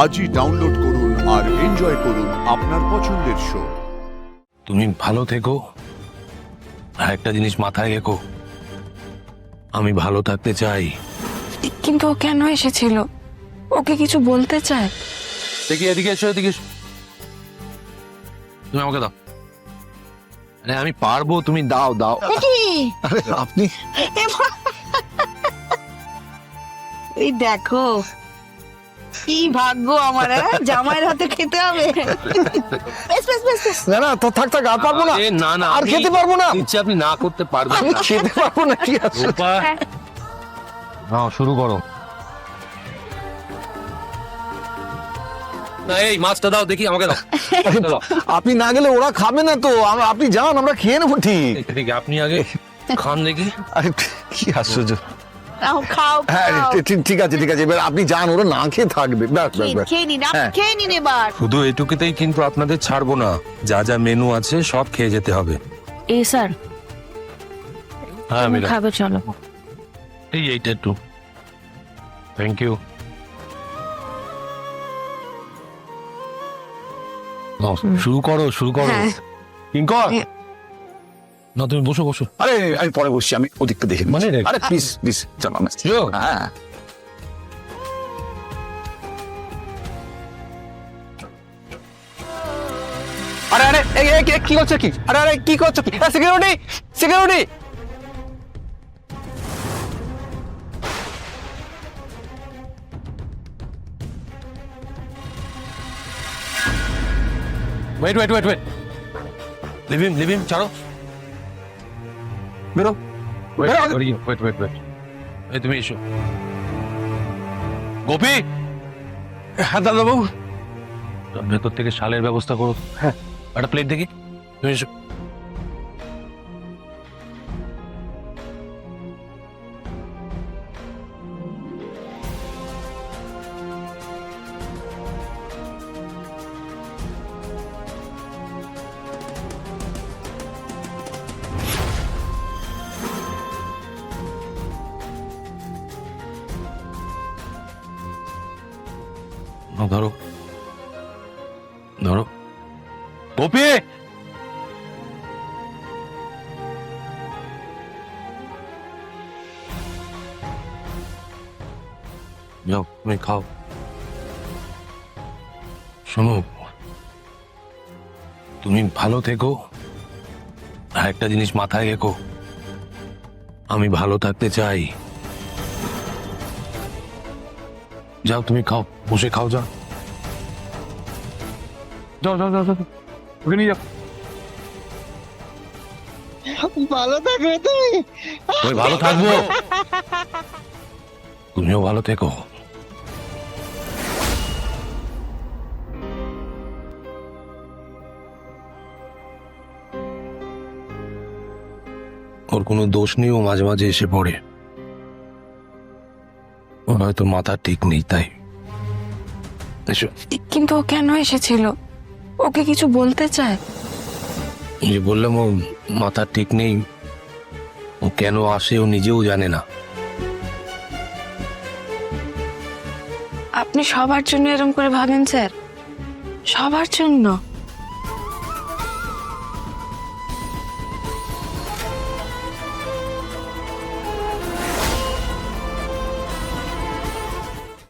আজই ডাউনলোড করুন আর এনজয় করুন আপনার পছন্দের শো। তুমি ভালো থেকো, আর একটা জিনিস মাথায় রেখো, আমি ভালো থাকতে চাই। কিন্তু ও কেন এসেছিল? ওকে কিছু বলতে চায়? দেখি এদিকে এসো, এদিকে এসো। তুমি আমাকে দাও। আরে আমি পারবো, তুমি দাও দাও। আরে আপনি এই দেখো কি ভাগ্য আমার, জামাইয়ের হাতে খেতে হবে। বেশ বেশ বেশ বেশ। না না তো থাক থাক, আর পারবো না। আরে না না, আর খেতে পারবো না। নিশ্চয় আপনি না করতে পারবেন আমি না। খেতে পারবো না, কি আছে? রূপা, নাও শুরু করো। না এই মাছটা দাও দেখি, আমাকে দাও। মাছটা দাও। আপনি না গেলে ওরা খাবে না তো, আপনি যান, আমরা খেয়ে নেবো ঠিক। ঠিক, আপনি আগে খান দেখি। আরে কি আশ্চর্য। নাও খাও হ্যাঁ খাও। ঠিক আছে ঠিক আছে, এবার আপনি যান, ওরা না খেয়ে থাকবে। ব্যাস ব্যাস ব্যাস। খেয়ে নিন, আপনি হ্যাঁ। খেয়ে নিন এবার। শুধু এটুকুতেই কিন্তু আপনাদের ছাড়বো না, যা যা মেনু আছে সব খেয়ে যেতে হবে। এই স্যার, হ্যাঁ তুমি মিরা, খাবে চলো। এইটা একটু থ্যাংক ইউ। শুরু করো শুরু করো। হ্যাঁ। কিঙ্কর, না তুমি বসো বসো। আরে আমি পরে বসছি, আমি ওদিকটা দেখে মানে নিচ্ছি। রে- আরে প্লিজ প্লিজ চলো না। Sure. হ্যাঁ আরে আরে এই এই, কি করছো কি? আরে আরে কি করছো কি? Security security. Wait wait wait wait, leave him ছাড়ো। বেরো ওয়েট বেরো। ওয়েট ওয়েট ওয়েট, এই তুমি এসো। গোপী, হ্যাঁ দাদাবাবু। ভেতর থেকে শালের ব্যবস্থা করো। হ্যাঁ। একটা প্লেট দেখি, তুমি এসো। ধরো ধরো গোপী, যাও তুমি খাও। শোনো, তুমি ভালো থেকো, আর একটা জিনিস মাথায় রেখো, আমি ভালো থাকতে চাই। যাও তুমি খাও, বসে খাও, যাও যাও যাও যাও যাও, ওকে নিয়ে যাও। ভালো থাকবে তুমি। আমি ভালো থাকবো, তুমিও ভালো থেকো। ওর কোনো দোষ নেই, ও মাঝে মাঝে এসে পড়ে, ওর হয়তো মাথা ঠিক নেই, তাই। এসো। কিন্তু ও কেন এসেছিল? ওকে কিছু বলতে চায়? এই যে বললাম, ও মাথা ঠিক নেই, ও কেন আসে ও নিজেও জানে না। আপনি সবার জন্য এরকম করে ভাবেন স্যার? সবার জন্য?